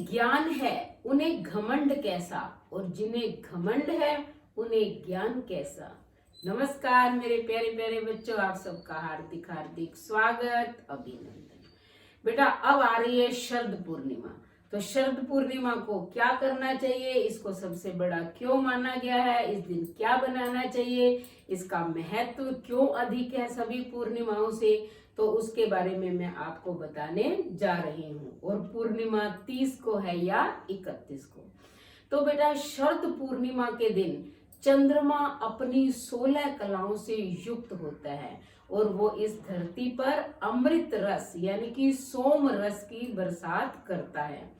जिन्हें ज्ञान है उन्हें घमंड कैसा, और जिन्हें घमंड है उन्हें ज्ञान कैसा। नमस्कार मेरे प्यारे प्यारे बच्चों, आप सबका हार्दिक हार्दिक स्वागत, अभिनंदन। बेटा अब आ रही है शरद पूर्णिमा। तो शरद पूर्णिमा को क्या करना चाहिए, इसको सबसे बड़ा क्यों माना गया है, इस दिन क्या बनाना चाहिए, इसका महत्व क्यों अधिक है सभी पूर्णिमाओं से, तो उसके बारे में मैं आपको बताने जा रही हूँ। और पूर्णिमा 30 को है या 31 को। तो बेटा शरद पूर्णिमा के दिन चंद्रमा अपनी 16 कलाओं से युक्त होता है और वो इस धरती पर अमृत रस यानी कि सोम रस की बरसात करता है।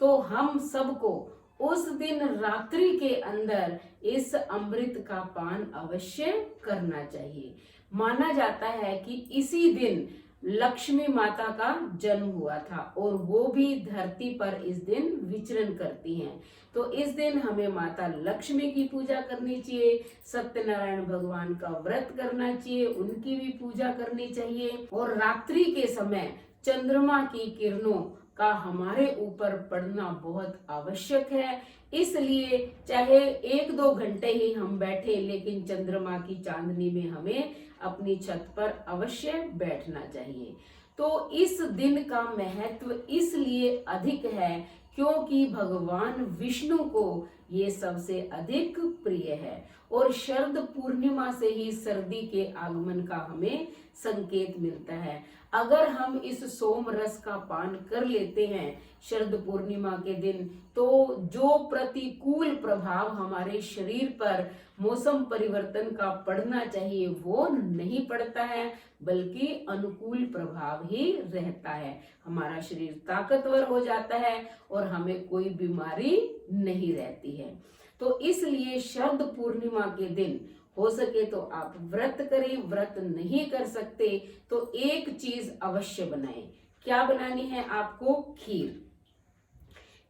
तो हम सबको उस दिन रात्रि के अंदर इस अमृत का पान अवश्य करना चाहिए। माना जाता है कि इसी दिन लक्ष्मी माता का जन्म हुआ था और वो भी धरती पर इस दिन विचरण करती हैं। तो इस दिन हमें माता लक्ष्मी की पूजा करनी चाहिए, सत्यनारायण भगवान का व्रत करना चाहिए, उनकी भी पूजा करनी चाहिए। और रात्रि के समय चंद्रमा की किरणों का हमारे ऊपर पड़ना बहुत आवश्यक है। इसलिए चाहे 1-2 घंटे ही हम बैठे, लेकिन चंद्रमा की चांदनी में हमें अपनी छत पर अवश्य बैठना चाहिए। तो इस दिन का महत्व इसलिए अधिक है क्योंकि भगवान विष्णु को ये सबसे अधिक प्रिय है और शरद पूर्णिमा से ही सर्दी के आगमन का हमें संकेत मिलता है। अगर हम इस सोम रस का पान कर लेते हैं शरद पूर्णिमा के दिन, तो जो प्रतिकूल प्रभाव हमारे शरीर पर मौसम परिवर्तन का पड़ना चाहिए वो नहीं पड़ता है, बल्कि अनुकूल प्रभाव ही रहता है। हमारा शरीर ताकतवर हो जाता है और हमें कोई बीमारी नहीं रहती है। तो इसलिए शरद पूर्णिमा के दिन हो सके तो आप व्रत करें, व्रत नहीं कर सकते तो एक चीज अवश्य बनाएं। क्या बनानी है आपको? खीर।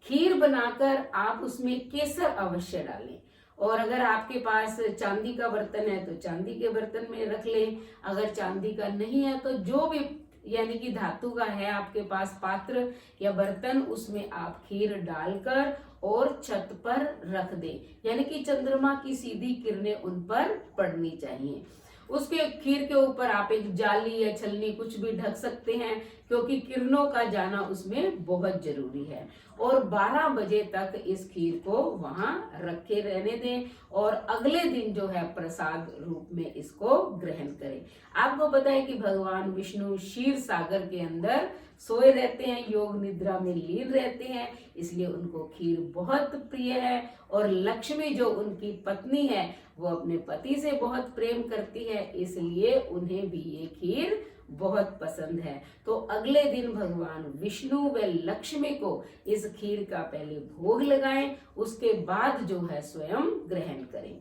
खीर बनाकर आप उसमें केसर अवश्य डालें। और अगर आपके पास चांदी का बर्तन है तो चांदी के बर्तन में रख लें। अगर चांदी का नहीं है तो जो भी यानी कि धातु का है आपके पास पात्र या बर्तन, उसमें आप खीर डालकर और छत पर रख दें, यानी कि चंद्रमा की सीधी किरणें उन पर पड़नी चाहिए। उसके खीर के ऊपर आप एक जाली या छलनी कुछ भी ढक सकते हैं क्योंकि किरणों का जाना उसमें बहुत जरूरी है। और 12 बजे तक इस खीर को वहां रखे रहने दें और अगले दिन जो है प्रसाद रूप में इसको ग्रहण करें। आपको पता है कि भगवान विष्णु क्षीर सागर के अंदर सोए रहते हैं, योग निद्रा में लीन रहते हैं, इसलिए उनको खीर बहुत प्रिय है। और लक्ष्मी जो उनकी पत्नी है वो अपने पति से बहुत प्रेम करती है, इसलिए उन्हें भी ये खीर बहुत पसंद है। तो अगले दिन भगवान विष्णु व लक्ष्मी को इस खीर का पहले भोग लगाएं, उसके बाद जो है स्वयं ग्रहण करें।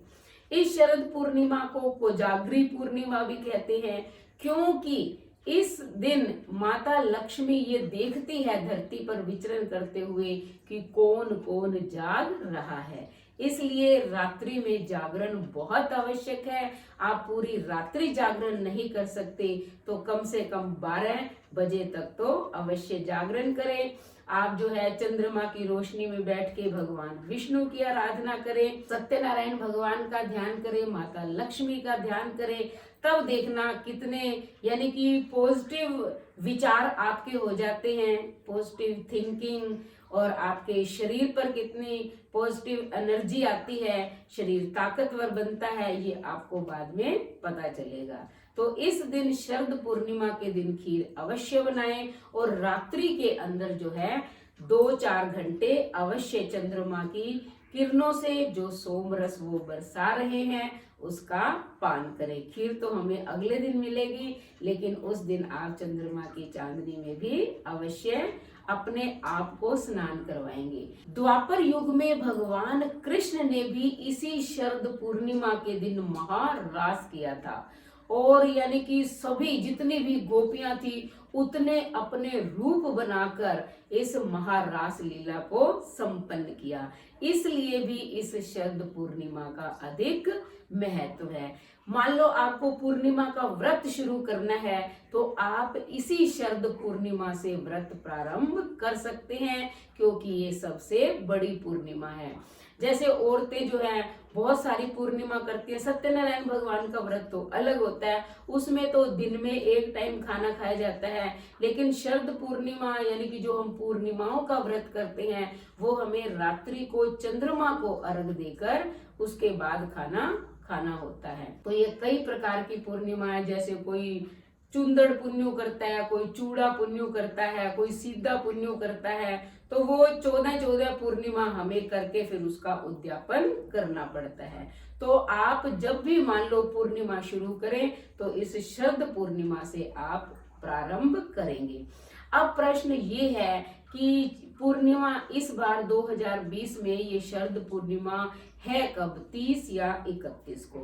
इस शरद पूर्णिमा को कोजागरी पूर्णिमा भी कहते हैं क्योंकि इस दिन माता लक्ष्मी ये देखती है धरती पर विचरण करते हुए कि कौन कौन जाग रहा है, इसलिए रात्रि में जागरण बहुत आवश्यक है। आप पूरी रात्रि जागरण नहीं कर सकते तो कम से कम 12 बजे तक तो अवश्य जागरण करें। आप जो है चंद्रमा की रोशनी में बैठ के भगवान विष्णु की आराधना करें, सत्यनारायण भगवान का ध्यान करें, माता लक्ष्मी का ध्यान करें। तब देखना कितने यानी कि पॉजिटिव विचार आपके हो जाते हैं, पॉजिटिव थिंकिंग, और आपके शरीर पर कितनी पॉजिटिव एनर्जी आती है, शरीर ताकतवर बनता है, ये आपको बाद में पता चलेगा। तो इस दिन शरद पूर्णिमा के दिन खीर अवश्य बनाएं और रात्रि के अंदर जो है 2-4 घंटे अवश्य चंद्रमा की किरणों से जो सोम रस वो बरसा रहे हैं उसका पान करें। खीर तो हमें अगले दिन मिलेगी, लेकिन उस दिन आप चंद्रमा की चांदनी में भी अवश्य अपने आप को स्नान करवाएंगे। द्वापर युग में भगवान कृष्ण ने भी इसी शरद पूर्णिमा के दिन महारास किया था और यानी कि सभी जितनी भी गोपियां थी उतने अपने रूप बनाकर इस महारास लीला को संपन्न किया। इसलिए भी इस शरद पूर्णिमा का अधिक महत्व है। मान लो आपको पूर्णिमा का व्रत शुरू करना है तो आप इसी शरद पूर्णिमा से व्रत प्रारंभ कर सकते हैं, क्योंकि ये सबसे बड़ी पूर्णिमा है। जैसे औरतें जो है बहुत सारी पूर्णिमा करती है। सत्यनारायण भगवान का व्रत तो अलग होता है, उसमें तो दिन में एक टाइम खाना खाया जाता है। लेकिन शरद पूर्णिमा यानी कि जो हम पूर्णिमाओं का व्रत करते हैं वो हमें रात्रि को चंद्रमा को अर्घ देकर उसके बाद खाना होता है। तो ये कई प्रकार की पूर्णिमा है, जैसे कोई चुंदड़ पुण्य करता है, कोई चूड़ा पुण्य करता है, कोई सीधा पुण्य करता है। तो वो 14 पूर्णिमा हमें करके फिर उसका उद्यापन करना पड़ता है। तो आप जब भी मान लो पूर्णिमा शुरू करें तो इस शरद पूर्णिमा से आप प्रारंभ करेंगे। अब प्रश्न ये है कि पूर्णिमा इस बार 2020 में ये शरद पूर्णिमा है कब, 30 या 31 को।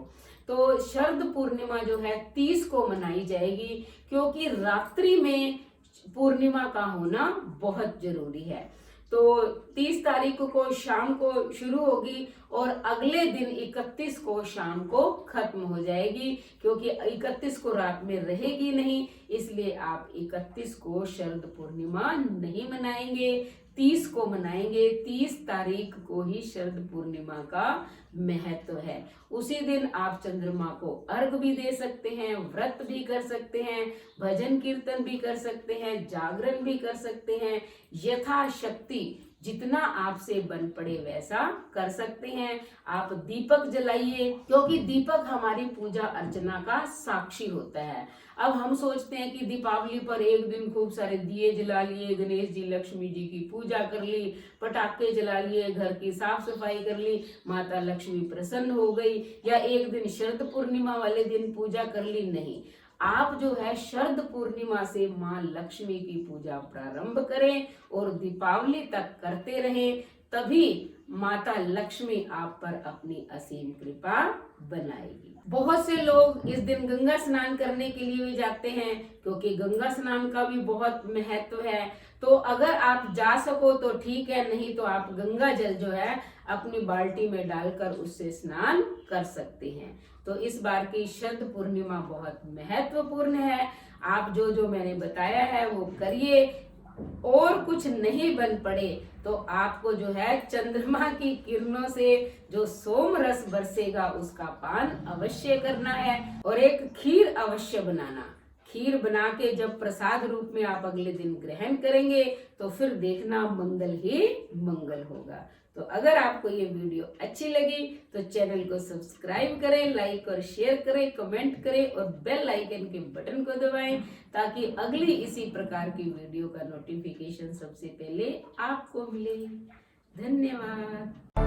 तो शरद पूर्णिमा जो है 30 को मनाई जाएगी, क्योंकि रात्रि में पूर्णिमा का होना बहुत जरूरी है। तो 30 तारीख को शाम को शुरू होगी और अगले दिन 31 को शाम को खत्म हो जाएगी, क्योंकि 31 को रात में रहेगी नहीं। इसलिए आप 31 को शरद पूर्णिमा नहीं मनाएंगे, 30 को मनाएंगे। 30 तारीख को ही शरद पूर्णिमा का महत्व है। उसी दिन आप चंद्रमा को अर्घ भी दे सकते हैं, व्रत भी कर सकते हैं, भजन कीर्तन भी कर सकते हैं, जागरण भी कर सकते हैं। यथाशक्ति जितना आपसे बन पड़े वैसा कर सकते हैं। आप दीपक जलाइए, क्योंकि दीपक हमारी पूजा अर्चना का साक्षी होता है। अब हम सोचते हैं कि दीपावली पर एक दिन खूब सारे दिए जला लिए, गणेश जी लक्ष्मी जी की पूजा कर ली, पटाखे जला लिए, घर की साफ सफाई कर ली, माता लक्ष्मी प्रसन्न हो गई, या एक दिन शरद पूर्णिमा वाले दिन पूजा कर ली। नहीं, आप जो है शरद पूर्णिमा से माँ लक्ष्मी की पूजा प्रारंभ करें और दीपावली तक करते रहें, तभी माता लक्ष्मी आप पर अपनी असीम कृपा बनाएगी। बहुत से लोग इस दिन गंगा स्नान करने के लिए भी जाते हैं, क्योंकि गंगा स्नान का भी बहुत महत्व है। तो अगर आप जा सको तो ठीक है, नहीं तो आप गंगा जल जो है अपनी बाल्टी में डालकर उससे स्नान कर सकते हैं। तो इस बार की शरद पूर्णिमा बहुत महत्वपूर्ण है। आप जो जो मैंने बताया है वो करिए, और कुछ नहीं बन पड़े तो आपको जो है चंद्रमा की किरणों से जो सोम रस बरसेगा उसका पान अवश्य करना है, और एक खीर अवश्य बनाना। खीर बना के जब प्रसाद रूप में आप अगले दिन ग्रहण करेंगे तो फिर देखना मंगल ही मंगल होगा। तो अगर आपको ये वीडियो अच्छी लगी तो चैनल को सब्सक्राइब करें, लाइक और शेयर करें, कमेंट करें और बेल आइकन के बटन को दबाएं, ताकि अगली इसी प्रकार की वीडियो का नोटिफिकेशन सबसे पहले आपको मिले। धन्यवाद।